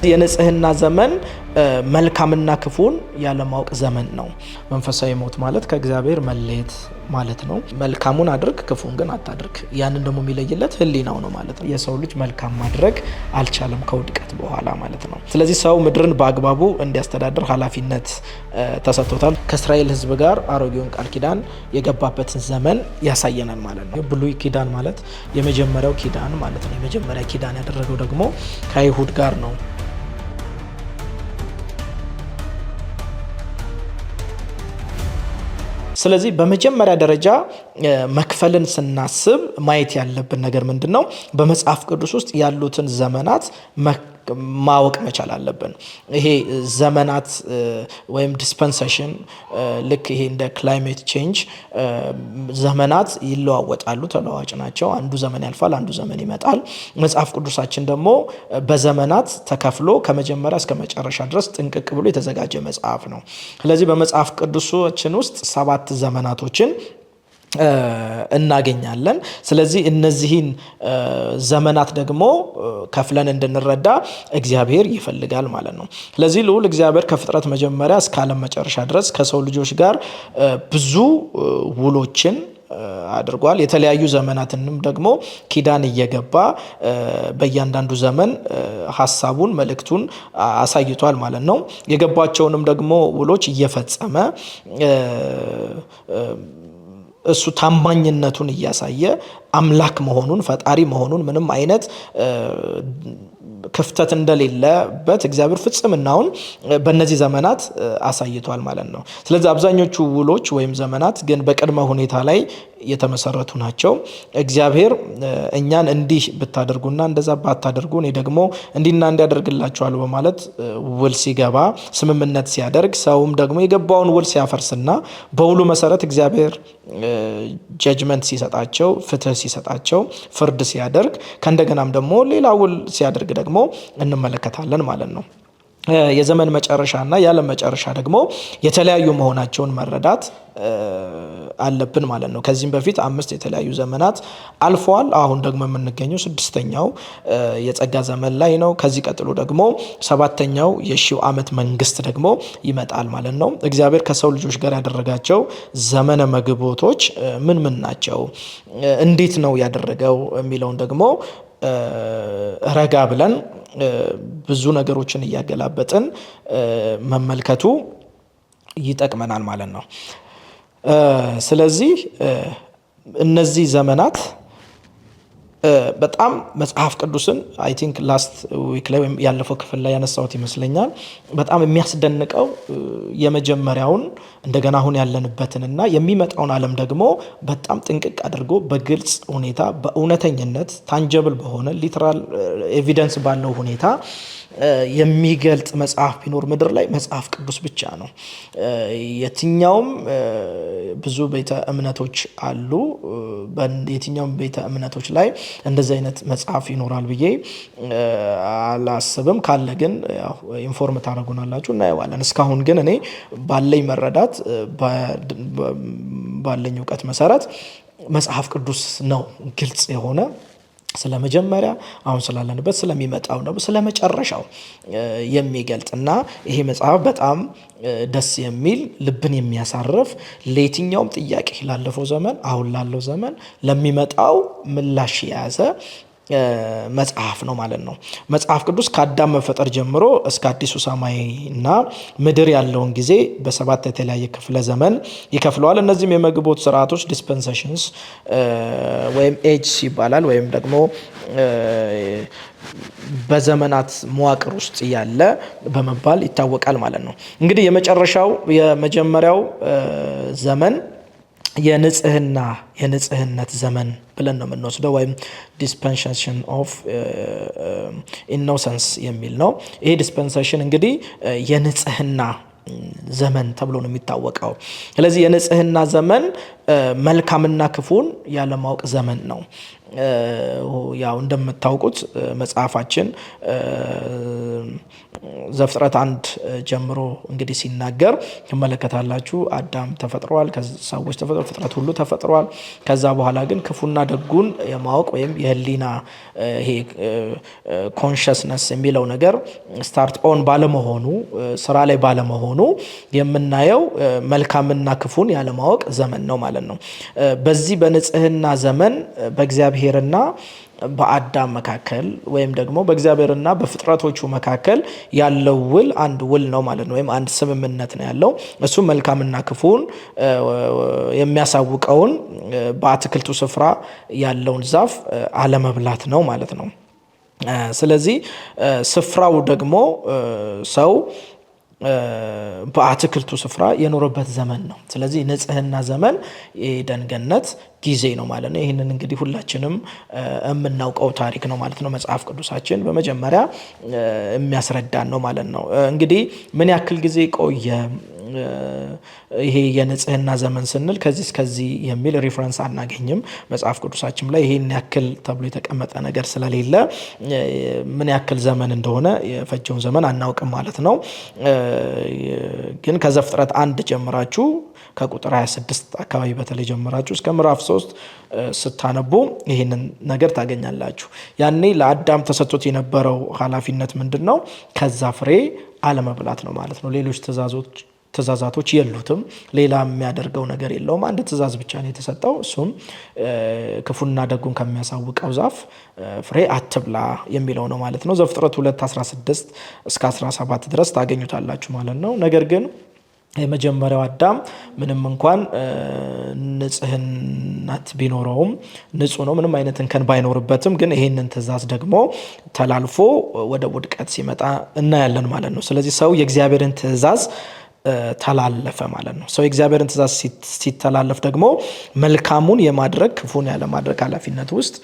የንጽህና ዘመን መልካምና ክፉን ያለማወቅ ዘመን ነው። መንፈሳዊ ሞት ማለት ከእግዚአብሔር መለየት ማለት ነው። መልካሙን አድርግ ክፉን ግን አታድርግ። ያንን ደግሞ የሚለይለት ሕሊናው ነው ማለት ነው። የሰው ልጅ መልካም ማድረግ አልቻለም ከውድቀት በኋላ ማለት ነው። ስለዚህ ሰው ምድርን በአግባቡ እንዲያስተዳድር ኃላፊነት ተሰጥቶታል። ከእስራኤል ሕዝብ ጋር አሮጌውን ቃል ኪዳን የገባበትን ዘመን ያሳየናል ማለት ነው። ብሉይ ኪዳን ማለት የመጀመሪያው ኪዳን ማለት ነው። የመጀመሪያ ኪዳን ያደረገው ደግሞ ከአይሁድ ጋር ነው። ስለዚህ በመጀመሪያ ደረጃ መክፈልን ስናስብ ማየት ያለብን ነገር ምንድነው? በመጽሐፍ ቅዱስ ውስጥ ያሉትን ዘመናት ማወቅ መቻል አለብን። ይሄ ዘመናት ወይም ዲስፐንሴሽን ልክ ይሄ እንደ ክላይሜት ቼንጅ ዘመናት ይለዋወጣሉ፣ ተለዋዋጭ ናቸው። አንዱ ዘመን ያልፋል፣ አንዱ ዘመን ይመጣል። መጽሐፍ ቅዱሳችን ደግሞ በዘመናት ተከፍሎ ከመጀመሪያ እስከ መጨረሻ ድረስ ጥንቅቅ ብሎ የተዘጋጀ መጽሐፍ ነው። ስለዚህ በመጽሐፍ ቅዱሳችን ውስጥ 7 ዘመናቶችን እናገኛለን። ስለዚህ እነዚህን ዘመናት ደግሞ ከፍለን እንድንረዳ እግዚአብሔር ይፈልጋል ማለት ነው። ስለዚህ ልዑል እግዚአብሔር ከፍጥረት መጀመሪያ እስከ ዓለም መጨረሻ ድረስ ከሰው ልጆች ጋር ብዙ ውሎችን አድርጓል። የተለያዩ ዘመናትንም ደግሞ ኪዳን እየገባ በእያንዳንዱ ዘመን ሀሳቡን መልእክቱን አሳይቷል ማለት ነው። የገባቸውንም ደግሞ ውሎች እየፈጸመ እሱ ታማኝነቱን እያሳየ አምላክ መሆኑን ፈጣሪ መሆኑን ምንም አይነት ክፍተት እንደሌለበት እግዚአብሔር ፍጽምናውን በእነዚህ ዘመናት አሳይቷል ማለት ነው። ስለዚህ አብዛኞቹ ውሎች ወይም ዘመናት ግን በቅድመ ሁኔታ ላይ የተመሰረቱ ናቸው። እግዚአብሔር እኛን እንዲህ ብታደርጉና እንደዛ ባታደርጉ እኔ ደግሞ እንዲና እንዲያደርግላችኋል በማለት ውል ሲገባ ስምምነት ሲያደርግ ሰውም ደግሞ የገባውን ውል ሲያፈርስና በውሉ መሰረት እግዚአብሔር ጀጅመንት ሲሰጣቸው ፍትህ ሲሰጣቸው ፍርድ ሲያደርግ ከእንደገናም ደግሞ ሌላ ውል ሲያደርግ ደግሞ እንመለከታለን ማለት ነው። የዘመን መጨረሻና የዓለም መጨረሻ ደግሞ የተለያዩ መሆናቸውን መረዳት አለብን ማለት ነው። ከዚህም በፊት 5 የተለያዩ ዘመናት አልፈዋል። አሁን ደግሞ የምንገኘው 6ኛው የጸጋ ዘመን ላይ ነው። ከዚህ ቀጥሎ ደግሞ 7ኛው የሺው ዓመት መንግስት ደግሞ ይመጣል ማለት ነው። እግዚአብሔር ከሰው ልጆች ጋር ያደረጋቸው ዘመነ መግቦቶች ምን ምን ናቸው? እንዴት ነው ያደረገው የሚለውን ደግሞ ረጋ ብለን ብዙ ነገሮችን እያገላበጥን መመልከቱ ይጠቅመናል ማለት ነው። ስለዚህ እነዚህ ዘመናት በጣም መጽሐፍ ቅዱስን አይ ቲንክ ላስት ዊክ ላይ ወይም ያለፈው ክፍል ላይ ያነሳሁት ይመስለኛል። በጣም የሚያስደንቀው የመጀመሪያውን እንደገና አሁን ያለንበትንና የሚመጣውን ዓለም ደግሞ በጣም ጥንቅቅ አድርጎ በግልጽ ሁኔታ በእውነተኝነት ታንጀብል በሆነ ሊትራል ኤቪደንስ ባለው ሁኔታ የሚገልጥ መጽሐፍ ቢኖር ምድር ላይ መጽሐፍ ቅዱስ ብቻ ነው። የትኛውም ብዙ ቤተ እምነቶች አሉ። የትኛውም ቤተ እምነቶች ላይ እንደዚህ አይነት መጽሐፍ ይኖራል ብዬ አላስብም። ካለ ግን ኢንፎርም ታደርጉናላችሁ፣ እናየዋለን። እስካሁን ግን እኔ ባለኝ መረዳት ባለኝ እውቀት መሰረት መጽሐፍ ቅዱስ ነው ግልጽ የሆነ ስለ መጀመሪያ አሁን ስላለንበት ስለሚመጣው ነው ስለ መጨረሻው የሚገልጥና ይሄ መጽሐፍ በጣም ደስ የሚል ልብን የሚያሳርፍ ለየትኛውም ጥያቄ ላለፈው ዘመን አሁን ላለው ዘመን ለሚመጣው ምላሽ የያዘ መጽሐፍ ነው ማለት ነው። መጽሐፍ ቅዱስ ከአዳም መፈጠር ጀምሮ እስከ አዲሱ ሰማይና ምድር ያለውን ጊዜ በ7 የተለያየ ክፍለ ዘመን ይከፍለዋል። እነዚህም የመግቦት ስርዓቶች ዲስፐንሴሽንስ ወይም ኤጅስ ይባላል ወይም ደግሞ በዘመናት መዋቅር ውስጥ ያለ በመባል ይታወቃል ማለት ነው። እንግዲህ የመጀመሪያው ዘመን የንጽህነት ዘመን ብለን ነው የምንወስደው ወይም ዲስፐንሴሽን ኦፍ ኢኖሰንስ የሚል ነው። ይሄ ዲስፐንሴሽን እንግዲህ የንጽህና ዘመን ተብሎ ነው የሚታወቀው። ስለዚህ የንጽህና ዘመን መልካምና ክፉን ያለማወቅ ዘመን ነው። ያው እንደምታውቁት መጽሐፋችን ዘፍጥረት 1 ጀምሮ እንግዲህ ሲናገር ትመለከታላችሁ። አዳም ተፈጥሯል፣ ሰዎች ተፈጥሯል፣ ፍጥረት ሁሉ ተፈጥሯል። ከዛ በኋላ ግን ክፉና ደጉን የማወቅ ወይም የህሊና ይሄ ኮንሽስነስ የሚለው ነገር ስታርት ኦን ባለመሆኑ ስራ ላይ ባለመሆኑ የምናየው መልካምና ክፉን ያለማወቅ ዘመን ነው ማለት ነው። በዚህ በንጽህና ዘመን በእግዚአብሔርና በአዳም መካከል ወይም ደግሞ በእግዚአብሔርና በፍጥረቶቹ መካከል ያለው ውል አንድ ውል ነው ማለት ነው። ወይም አንድ ስምምነት ነው ያለው። እሱ መልካምና ክፉን የሚያሳውቀውን በአትክልቱ ስፍራ ያለውን ዛፍ አለመብላት ነው ማለት ነው። ስለዚህ ስፍራው ደግሞ ሰው በአትክልቱ ስፍራ የኖረበት ዘመን ነው። ስለዚህ ንጽህና ዘመን የኤደን ገነት ጊዜ ነው ማለት ነው። ይህንን እንግዲህ ሁላችንም የምናውቀው ታሪክ ነው ማለት ነው። መጽሐፍ ቅዱሳችን በመጀመሪያ የሚያስረዳን ነው ማለት ነው። እንግዲህ ምን ያክል ጊዜ ቆየ ይሄ የንጽህና ዘመን ስንል ከዚህ እስከዚህ የሚል ሪፍረንስ አናገኝም መጽሐፍ ቅዱሳችን ላይ። ይሄን ያክል ተብሎ የተቀመጠ ነገር ስለሌለ ምን ያክል ዘመን እንደሆነ የፈጀውን ዘመን አናውቅም ማለት ነው። ግን ከዘፍጥረት 1 ጀምራችሁ ከቁጥር 26 አካባቢ በተለይ ጀምራችሁ እስከ ምዕራፍ 3 ስታነቡ ይህንን ነገር ታገኛላችሁ። ያኔ ለአዳም ተሰጥቶት የነበረው ኃላፊነት ምንድን ነው? ከዛ ፍሬ አለመብላት ነው ማለት ነው። ሌሎች ትእዛዛቶች የሉትም። ሌላ የሚያደርገው ነገር የለውም። አንድ ትእዛዝ ብቻ ነው የተሰጠው። እሱም ክፉና ደጉን ከሚያሳውቀው ዛፍ ፍሬ አትብላ የሚለው ነው ማለት ነው። ዘፍጥረት 2:16 እስከ 17 ድረስ ታገኙታላችሁ ማለት ነው። ነገር ግን የመጀመሪያው አዳም ምንም እንኳን ንጽህናት ቢኖረውም ንጹህ ነው፣ ምንም አይነት እንከን ባይኖርበትም፣ ግን ይሄንን ትእዛዝ ደግሞ ተላልፎ ወደ ውድቀት ሲመጣ እናያለን ማለት ነው። ስለዚህ ሰው የእግዚአብሔርን ትእዛዝ ተላለፈ ማለት ነው። ሰው የእግዚአብሔርን ትእዛዝ ሲተላለፍ ደግሞ መልካሙን የማድረግ ክፉን ያለማድረግ ኃላፊነት ውስጥ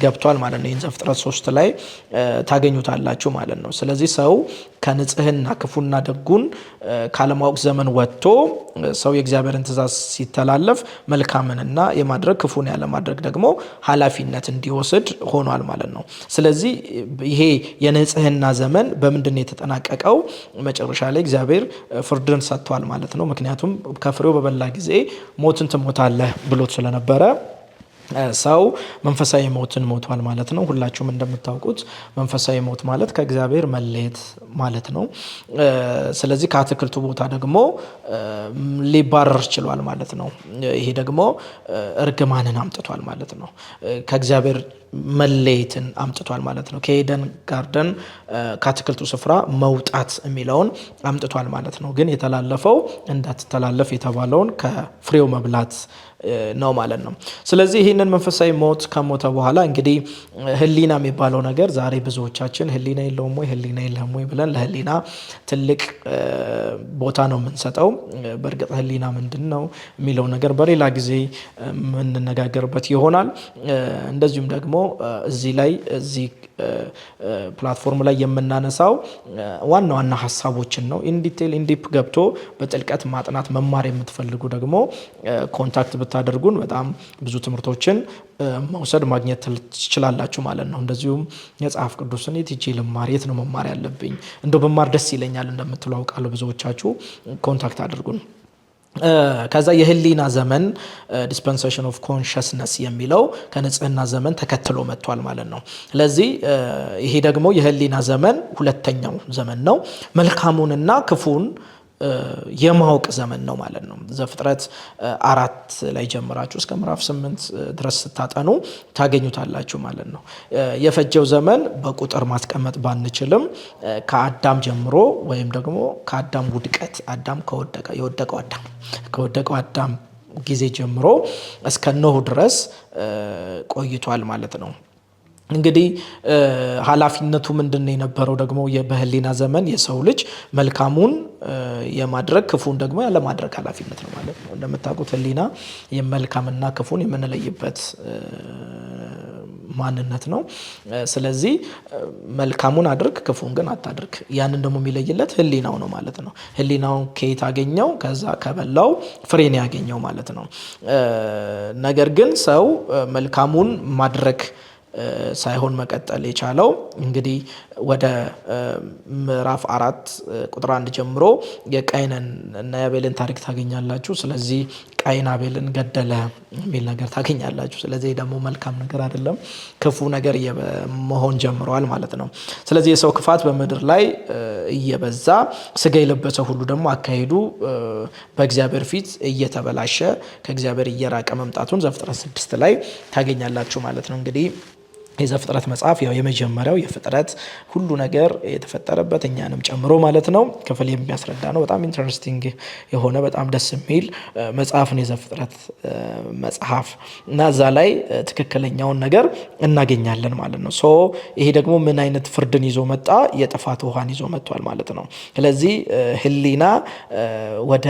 ገብቷል ማለት ነው። ይህን ዘፍጥረት 3 ላይ ታገኙታላችሁ ማለት ነው። ስለዚህ ሰው ከንጽህና ክፉና ደጉን ካለማወቅ ዘመን ወጥቶ ሰው የእግዚአብሔርን ትእዛዝ ሲተላለፍ መልካምንና የማድረግ ክፉን ያለማድረግ ደግሞ ኃላፊነት እንዲወስድ ሆኗል ማለት ነው። ስለዚህ ይሄ የንጽህና ዘመን በምንድን ነው የተጠናቀቀው? መጨረሻ ላይ እግዚአብሔር ፍርድን ሰጥቷል ማለት ነው። ምክንያቱም ከፍሬው በበላ ጊዜ ሞትን ትሞታለህ ብሎት ስለነበረ ሰው መንፈሳዊ ሞትን ሞቷል ማለት ነው። ሁላችሁም እንደምታውቁት መንፈሳዊ ሞት ማለት ከእግዚአብሔር መለየት ማለት ነው። ስለዚህ ከአትክልቱ ቦታ ደግሞ ሊባረር ችሏል ማለት ነው። ይሄ ደግሞ እርግማንን አምጥቷል ማለት ነው። ከእግዚአብሔር መለየትን አምጥቷል ማለት ነው። ከኤደን ጋርደን ከአትክልቱ ስፍራ መውጣት የሚለውን አምጥቷል ማለት ነው። ግን የተላለፈው እንዳትተላለፍ የተባለውን ከፍሬው መብላት ነው ማለት ነው። ስለዚህ ይህንን መንፈሳዊ ሞት ከሞተ በኋላ እንግዲህ ህሊና የሚባለው ነገር ዛሬ ብዙዎቻችን ህሊና የለውም ወይ ህሊና የለህም ወይ ብለን ለህሊና ትልቅ ቦታ ነው የምንሰጠው። በእርግጥ ህሊና ምንድን ነው የሚለው ነገር በሌላ ጊዜ የምንነጋገርበት ይሆናል። እንደዚሁም ደግሞ እዚህ ፕላትፎርም ላይ የምናነሳው ዋና ዋና ሀሳቦችን ነው። ኢንዲቴል ኢንዲፕ ገብቶ በጥልቀት ማጥናት መማር የምትፈልጉ ደግሞ ኮንታክት ብታደርጉን በጣም ብዙ ትምህርቶችን መውሰድ ማግኘት ትችላላችሁ ማለት ነው። እንደዚሁም የመጽሐፍ ቅዱስን የት ሄጄ ልማር፣ የት ነው መማር ያለብኝ፣ እንደው በማር ደስ ይለኛል እንደምትሉ አውቃለሁ። ብዙዎቻችሁ ኮንታክት አድርጉን። ከዛ የህሊና ዘመን ዲስፐንሴሽን ኦፍ ኮንሽስነስ የሚለው ከንጽህና ዘመን ተከትሎ መጥቷል ማለት ነው። ስለዚህ ይሄ ደግሞ የህሊና ዘመን ሁለተኛው ዘመን ነው። መልካሙንና ክፉን የማወቅ ዘመን ነው ማለት ነው። ዘፍጥረት 4 ላይ ጀምራችሁ እስከ ምዕራፍ 8 ድረስ ስታጠኑ ታገኙታላችሁ ማለት ነው። የፈጀው ዘመን በቁጥር ማስቀመጥ ባንችልም ከአዳም ጀምሮ ወይም ደግሞ ከአዳም ውድቀት ከወደቀው አዳም ጊዜ ጀምሮ እስከ ኖህ ድረስ ቆይቷል ማለት ነው። እንግዲህ ኃላፊነቱ ምንድነው የነበረው? ደግሞ በህሊና ዘመን የሰው ልጅ መልካሙን የማድረግ ክፉን ደግሞ ያለማድረግ ኃላፊነት ነው ማለት ነው። እንደምታውቁት ህሊና የመልካምና ክፉን የምንለይበት ማንነት ነው። ስለዚህ መልካሙን አድርግ ክፉን ግን አታድርግ፣ ያንን ደግሞ የሚለይለት ህሊናው ነው ማለት ነው። ህሊናውን ከየት አገኘው? ከዛ ከበላው ፍሬን ያገኘው ማለት ነው። ነገር ግን ሰው መልካሙን ማድረግ ሳይሆን መቀጠል የቻለው እንግዲህ ወደ ምዕራፍ 4 ቁጥር 1 ጀምሮ የቃይንን እና የአቤልን ታሪክ ታገኛላችሁ። ስለዚህ ቃይን አቤልን ገደለ የሚል ነገር ታገኛላችሁ። ስለዚህ ደግሞ መልካም ነገር አይደለም፣ ክፉ ነገር መሆን ጀምረዋል ማለት ነው። ስለዚህ የሰው ክፋት በምድር ላይ እየበዛ ስጋ የለበሰ ሁሉ ደግሞ አካሄዱ በእግዚአብሔር ፊት እየተበላሸ ከእግዚአብሔር እየራቀ መምጣቱን ዘፍጥረት 6 ላይ ታገኛላችሁ ማለት ነው። እንግዲህ የዘፍጥረት መጽሐፍ ያው የመጀመሪያው የፍጥረት ሁሉ ነገር የተፈጠረበት እኛንም ጨምሮ ማለት ነው ክፍል የሚያስረዳ ነው። በጣም ኢንተረስቲንግ የሆነ በጣም ደስ የሚል መጽሐፍን የዘፍጥረት መጽሐፍ እና እዛ ላይ ትክክለኛውን ነገር እናገኛለን ማለት ነው። ይሄ ደግሞ ምን አይነት ፍርድን ይዞ መጣ? የጥፋት ውሃን ይዞ መጥቷል ማለት ነው። ስለዚህ ህሊና ወደ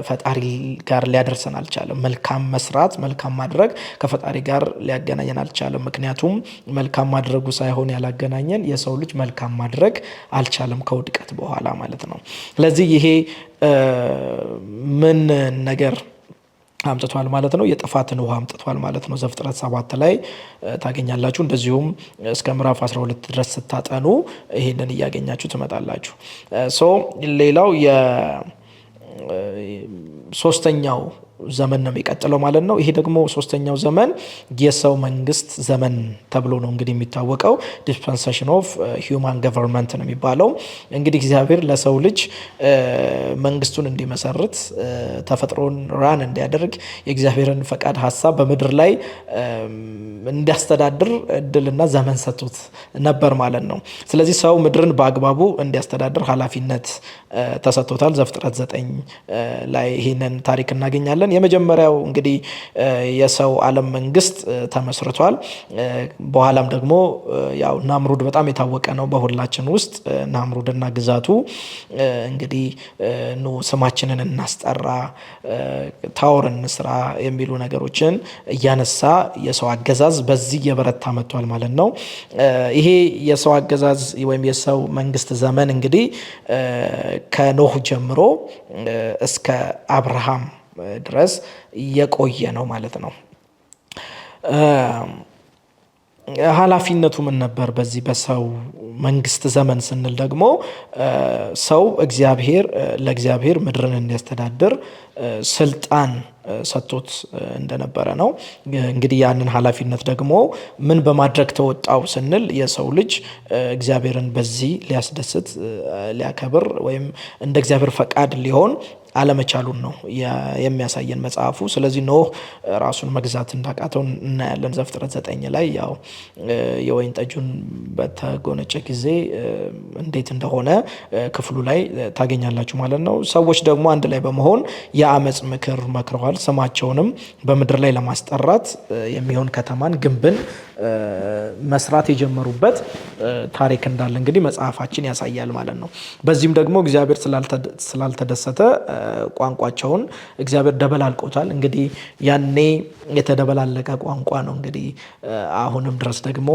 ፈጣሪ ጋር ሊያደርሰን አልቻለም። መልካም መስራት፣ መልካም ማድረግ ከፈጣሪ ጋር ሊያገናኘን አልቻለም። ምክንያቱም መልካም ማድረጉ ሳይሆን ያላገናኘን የሰው ልጅ መልካም ማድረግ አልቻለም ከውድቀት በኋላ ማለት ነው። ስለዚህ ይሄ ምን ነገር አምጥቷል ማለት ነው? የጥፋትን ውሃ አምጥቷል ማለት ነው። ዘፍጥረት 7 ላይ ታገኛላችሁ። እንደዚሁም እስከ ምዕራፍ 12 ድረስ ስታጠኑ ይሄንን እያገኛችሁ ትመጣላችሁ። ሌላው ሶስተኛው ዘመን ነው የሚቀጥለው ማለት ነው። ይሄ ደግሞ ሶስተኛው ዘመን የሰው መንግስት ዘመን ተብሎ ነው እንግዲህ የሚታወቀው። ዲስፐንሴሽን ኦፍ ሂውማን ገቨርንመንት ነው የሚባለው። እንግዲህ እግዚአብሔር ለሰው ልጅ መንግስቱን እንዲመሰርት ተፈጥሮን ራን እንዲያደርግ የእግዚአብሔርን ፈቃድ ሀሳብ በምድር ላይ እንዲያስተዳድር እድልና ዘመን ሰጥቶት ነበር ማለት ነው። ስለዚህ ሰው ምድርን በአግባቡ እንዲያስተዳድር ኃላፊነት ተሰጥቶታል። ዘፍጥረት 9 ላይ ይህንን ታሪክ እናገኛለን። የመጀመሪያው እንግዲህ የሰው ዓለም መንግስት ተመስርቷል። በኋላም ደግሞ ያው ናምሩድ በጣም የታወቀ ነው በሁላችን ውስጥ። ናምሩድና ግዛቱ እንግዲህ ስማችንን እናስጠራ፣ ታወር እንስራ የሚሉ ነገሮችን እያነሳ የሰው አገዛዝ በዚህ የበረታ መጥቷል ማለት ነው። ይሄ የሰው አገዛዝ ወይም የሰው መንግስት ዘመን እንግዲህ ከኖህ ጀምሮ እስከ አብርሃም ድረስ የቆየ ነው ማለት ነው። ኃላፊነቱ ምን ነበር? በዚህ በሰው መንግስት ዘመን ስንል ደግሞ ሰው ለእግዚአብሔር ምድርን እንዲያስተዳድር ስልጣን ሰጥቶት እንደነበረ ነው። እንግዲህ ያንን ኃላፊነት ደግሞ ምን በማድረግ ተወጣው ስንል የሰው ልጅ እግዚአብሔርን በዚህ ሊያስደስት ሊያከብር ወይም እንደ እግዚአብሔር ፈቃድ ሊሆን አለመቻሉን ነው የሚያሳየን መጽሐፉ። ስለዚህ ኖህ ራሱን መግዛት እንዳቃተው እናያለን። ዘፍጥረት 9 ላይ ያው የወይን ጠጁን በተጎነጨ ጊዜ እንዴት እንደሆነ ክፍሉ ላይ ታገኛላችሁ ማለት ነው። ሰዎች ደግሞ አንድ ላይ በመሆን የአመፅ ምክር መክረዋል። ስማቸውንም በምድር ላይ ለማስጠራት የሚሆን ከተማን፣ ግንብን መስራት የጀመሩበት ታሪክ እንዳለ እንግዲህ መጽሐፋችን ያሳያል ማለት ነው። በዚህም ደግሞ እግዚአብሔር ስላልተደሰተ ቋንቋቸውን እግዚአብሔር ደበላልቆታል። እንግዲህ ያኔ የተደበላለቀ ቋንቋ ነው እንግዲህ አሁንም ድረስ ደግሞ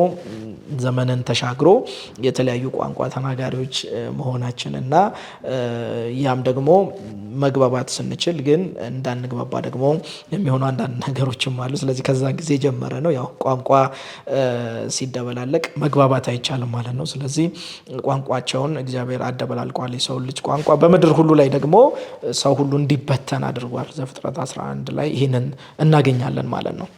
ዘመንን ተሻግሮ የተለያዩ ቋንቋ ተናጋሪዎች መሆናችን እና ያም ደግሞ መግባባት ስንችል ግን እንዳንግባባ ደግሞ የሚሆኑ አንዳንድ ነገሮችም አሉ። ስለዚህ ከዛ ጊዜ ጀመረ ነው ያው ቋንቋ ሲደበላለቅ መግባባት አይቻልም ማለት ነው። ስለዚህ ቋንቋቸውን እግዚአብሔር አደበላልቋል። የሰው ልጅ ቋንቋ በምድር ሁሉ ላይ ደግሞ ሰው ሁሉ እንዲበተን አድርጓል። ዘፍጥረት 11 ላይ ይህንን እናገኛለን ማለት ነው።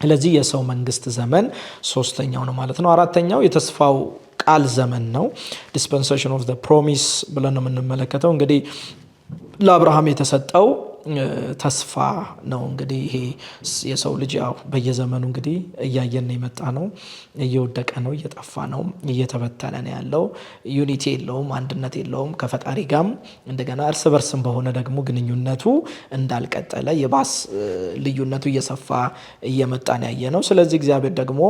ስለዚህ የሰው መንግስት ዘመን ሶስተኛው ነው ማለት ነው። አራተኛው የተስፋው ቃል ዘመን ነው። ዲስፐንሴሽን ኦፍ ዘ ፕሮሚስ ብለን ነው የምንመለከተው። እንግዲህ ለአብርሃም የተሰጠው ተስፋ ነው። እንግዲህ ይሄ የሰው ልጅ ያው በየዘመኑ እንግዲህ እያየን የመጣ ነው። እየወደቀ ነው፣ እየጠፋ ነው፣ እየተበተነ ነው ያለው። ዩኒቲ የለውም፣ አንድነት የለውም ከፈጣሪ ጋም እንደገና እርስ በርስም በሆነ ደግሞ ግንኙነቱ እንዳልቀጠለ የባስ ልዩነቱ እየሰፋ እየመጣ ነው ያየ ነው። ስለዚህ እግዚአብሔር ደግሞ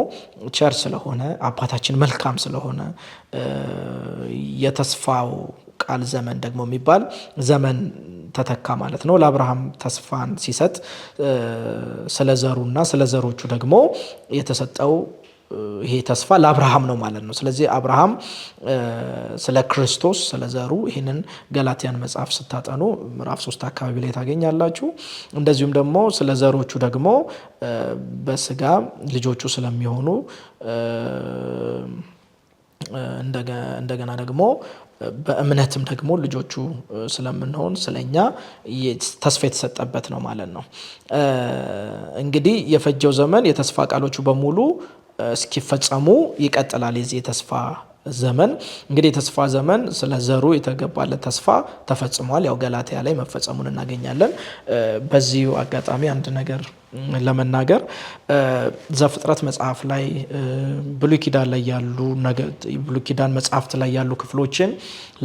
ቸር ስለሆነ አባታችን መልካም ስለሆነ የተስፋው ቃል ዘመን ደግሞ የሚባል ዘመን ተተካ ማለት ነው። ለአብርሃም ተስፋን ሲሰጥ ስለ ዘሩና ስለ ዘሮቹ ደግሞ የተሰጠው ይሄ ተስፋ ለአብርሃም ነው ማለት ነው። ስለዚህ አብርሃም ስለ ክርስቶስ ስለ ዘሩ ይህንን ገላትያን መጽሐፍ ስታጠኑ ምዕራፍ 3 አካባቢ ላይ ታገኛላችሁ። እንደዚሁም ደግሞ ስለ ዘሮቹ ደግሞ በስጋ ልጆቹ ስለሚሆኑ እንደገና ደግሞ በእምነትም ደግሞ ልጆቹ ስለምንሆን ስለኛ ተስፋ የተሰጠበት ነው ማለት ነው። እንግዲህ የፈጀው ዘመን የተስፋ ቃሎቹ በሙሉ እስኪፈጸሙ ይቀጥላል። የዚህ የተስፋ ዘመን እንግዲህ የተስፋ ዘመን ስለ ዘሩ የተገባለት ተስፋ ተፈጽሟል። ያው ገላትያ ላይ መፈጸሙን እናገኛለን። በዚሁ አጋጣሚ አንድ ነገር ለመናገር ዘፍጥረት መጽሐፍ ላይ ብሉይ ኪዳን ላይ ያሉ ብሉይ ኪዳን መጽሐፍት ላይ ያሉ ክፍሎችን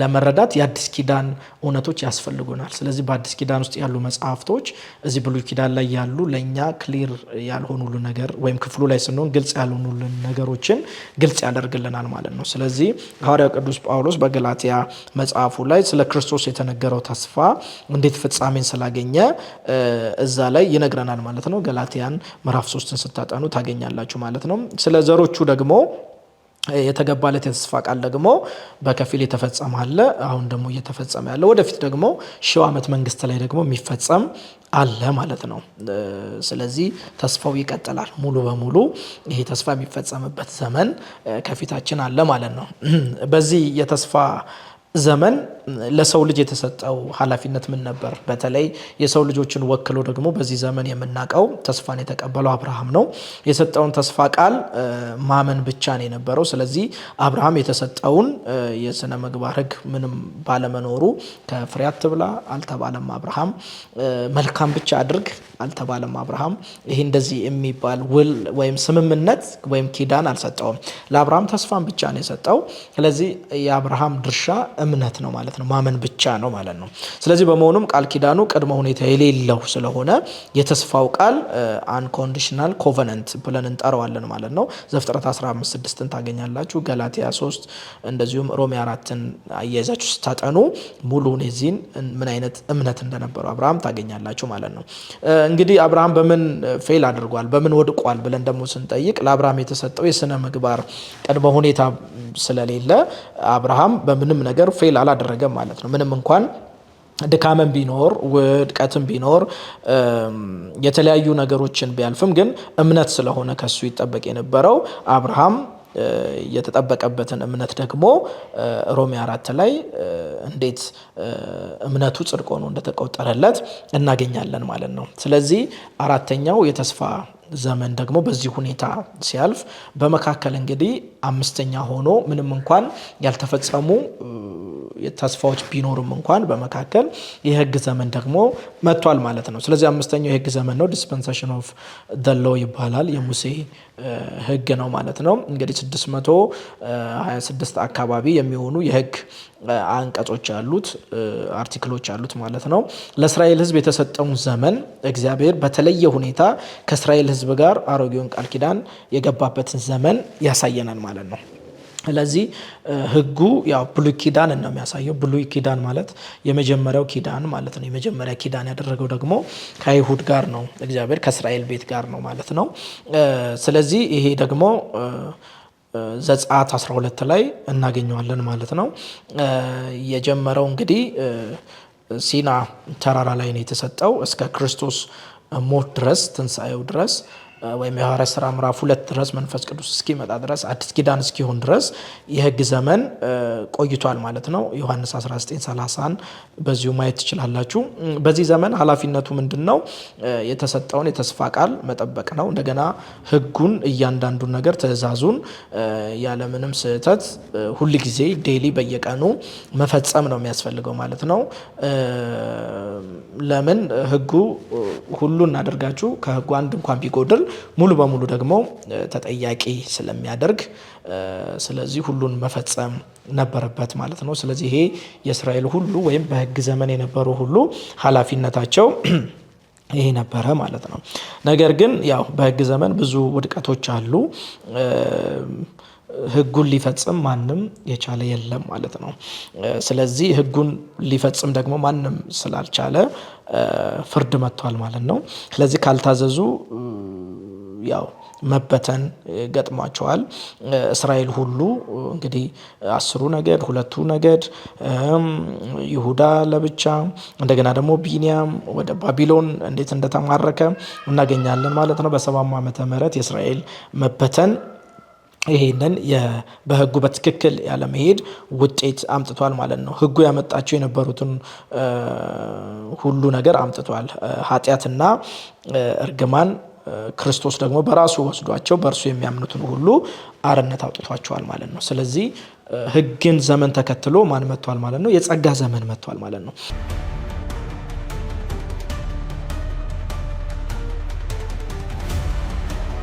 ለመረዳት የአዲስ ኪዳን እውነቶች ያስፈልጉናል። ስለዚህ በአዲስ ኪዳን ውስጥ ያሉ መጽሐፍቶች እዚህ ብሉይ ኪዳን ላይ ያሉ ለእኛ ክሊር ያልሆኑልን ነገር ወይም ክፍሉ ላይ ስንሆን ግልጽ ያልሆኑልን ነገሮችን ግልጽ ያደርግልናል ማለት ነው። ስለዚህ ሐዋርያው ቅዱስ ጳውሎስ በገላትያ መጽሐፉ ላይ ስለ ክርስቶስ የተነገረው ተስፋ እንዴት ፍጻሜን ስላገኘ እዛ ላይ ይነግረናል ማለት ነው። ገላትያን ምዕራፍ 3ን ስታጠኑ ታገኛላችሁ ማለት ነው። ስለ ዘሮቹ ደግሞ የተገባለት የተስፋ ቃል ደግሞ በከፊል የተፈጸመ አለ። አሁን ደግሞ እየተፈጸመ ያለ ወደፊት ደግሞ 1000 ዓመት መንግስት ላይ ደግሞ የሚፈጸም አለ ማለት ነው። ስለዚህ ተስፋው ይቀጥላል። ሙሉ በሙሉ ይሄ ተስፋ የሚፈጸምበት ዘመን ከፊታችን አለ ማለት ነው። በዚህ የተስፋ ዘመን ለሰው ልጅ የተሰጠው ኃላፊነት ምን ነበር? በተለይ የሰው ልጆችን ወክሎ ደግሞ በዚህ ዘመን የምናውቀው ተስፋን የተቀበለው አብርሃም ነው። የሰጠውን ተስፋ ቃል ማመን ብቻ ነው የነበረው። ስለዚህ አብርሃም የተሰጠውን የሥነ ምግባር ሕግ ምንም ባለመኖሩ ከፍሬ አትብላ አልተባለም። አብርሃም መልካም ብቻ አድርግ አልተባለም። አብርሃም ይሄ እንደዚህ የሚባል ውል ወይም ስምምነት ወይም ኪዳን አልሰጠውም። ለአብርሃም ተስፋን ብቻ ነው የሰጠው። ስለዚህ የአብርሃም ድርሻ እምነት ነው ማለት ነው፣ ማመን ብቻ ነው ማለት ነው። ስለዚህ በመሆኑም ቃል ኪዳኑ ቅድመ ሁኔታ የሌለው ስለሆነ የተስፋው ቃል አንኮንዲሽናል ኮቨነንት ብለን እንጠራዋለን ማለት ነው። ዘፍጥረት 15:6ን ታገኛላችሁ። ገላትያ 3 እንደዚሁም ሮሜ 4ን አያይዛችሁ ስታጠኑ ሙሉውን የዚህን ምን አይነት እምነት እንደነበረው አብርሃም ታገኛላችሁ ማለት ነው። እንግዲህ አብርሃም በምን ፌል አድርጓል፣ በምን ወድቋል ብለን ደግሞ ስንጠይቅ ለአብርሃም የተሰጠው የሥነ ምግባር ቅድመ ሁኔታ ስለሌለ አብርሃም በምንም ነገር ፌል አላደረገም ማለት ነው። ምንም እንኳን ድካምን ቢኖር ውድቀትን ቢኖር የተለያዩ ነገሮችን ቢያልፍም ግን እምነት ስለሆነ ከሱ ይጠበቅ የነበረው አብርሃም የተጠበቀበትን እምነት ደግሞ ሮሜ 4 ላይ እንዴት እምነቱ ጽድቅ ሆኖ እንደተቆጠረለት እናገኛለን ማለት ነው። ስለዚህ አራተኛው የተስፋ ዘመን ደግሞ በዚህ ሁኔታ ሲያልፍ በመካከል እንግዲህ አምስተኛ ሆኖ ምንም እንኳን ያልተፈጸሙ ተስፋዎች ቢኖርም እንኳን በመካከል የሕግ ዘመን ደግሞ መጥቷል ማለት ነው። ስለዚህ አምስተኛው የሕግ ዘመን ነው። ዲስፐንሴሽን ኦፍ ዘ ሎው ይባላል። የሙሴ ሕግ ነው ማለት ነው። እንግዲህ 626 አካባቢ የሚሆኑ የሕግ አንቀጾች ያሉት አርቲክሎች ያሉት ማለት ነው። ለእስራኤል ሕዝብ የተሰጠውን ዘመን እግዚአብሔር በተለየ ሁኔታ ከእስራኤል ሕዝብ ጋር አሮጌውን ቃል ኪዳን የገባበትን ዘመን ያሳየናል ማለት ነው። ስለዚህ ሕጉ ያው ብሉይ ኪዳን ነው የሚያሳየው። ብሉይ ኪዳን ማለት የመጀመሪያው ኪዳን ማለት ነው። የመጀመሪያ ኪዳን ያደረገው ደግሞ ከአይሁድ ጋር ነው፣ እግዚአብሔር ከእስራኤል ቤት ጋር ነው ማለት ነው። ስለዚህ ይሄ ደግሞ ዘጸአት 12 ላይ እናገኘዋለን ማለት ነው። የጀመረው እንግዲህ ሲና ተራራ ላይ ነው የተሰጠው እስከ ክርስቶስ ሞት ድረስ ትንሣኤው ድረስ ወይም የሐዋርያት ሥራ ምዕራፍ 2 ድረስ መንፈስ ቅዱስ እስኪመጣ ድረስ አዲስ ኪዳን እስኪሆን ድረስ የሕግ ዘመን ቆይቷል ማለት ነው። ዮሐንስ 19:30 በዚሁ ማየት ትችላላችሁ። በዚህ ዘመን ኃላፊነቱ ምንድን ነው? የተሰጠውን የተስፋ ቃል መጠበቅ ነው። እንደገና ሕጉን እያንዳንዱን ነገር ትእዛዙን ያለምንም ስህተት ሁል ጊዜ ዴይሊ በየቀኑ መፈጸም ነው የሚያስፈልገው ማለት ነው። ለምን ሕጉ ሁሉን እናደርጋችሁ ከሕጉ አንድ እንኳን ቢጎድል ሙሉ በሙሉ ደግሞ ተጠያቂ ስለሚያደርግ ስለዚህ ሁሉን መፈጸም ነበረበት ማለት ነው። ስለዚህ ይሄ የእስራኤል ሁሉ ወይም በሕግ ዘመን የነበሩ ሁሉ ኃላፊነታቸው ይሄ ነበረ ማለት ነው። ነገር ግን ያው በሕግ ዘመን ብዙ ውድቀቶች አሉ። ሕጉን ሊፈጽም ማንም የቻለ የለም ማለት ነው። ስለዚህ ሕጉን ሊፈጽም ደግሞ ማንም ስላልቻለ ፍርድ መጥቷል ማለት ነው። ስለዚህ ካልታዘዙ ያው መበተን ገጥሟቸዋል። እስራኤል ሁሉ እንግዲህ 10ሩ ነገድ፣ 2ቱ ነገድ፣ ይሁዳ ለብቻ፣ እንደገና ደግሞ ቢንያም ወደ ባቢሎን እንዴት እንደተማረከ እናገኛለን ማለት ነው። በ70 ዓመተ ምህረት የእስራኤል መበተን ይሄንን በህጉ በትክክል ያለመሄድ ውጤት አምጥቷል ማለት ነው። ህጉ ያመጣቸው የነበሩትን ሁሉ ነገር አምጥቷል። ኃጢአትና እርግማን ክርስቶስ ደግሞ በራሱ ወስዷቸው በእርሱ የሚያምኑትን ሁሉ አርነት አውጥቷቸዋል ማለት ነው። ስለዚህ ህግን ዘመን ተከትሎ ማን መጥቷል ማለት ነው? የጸጋ ዘመን መጥቷል ማለት ነው።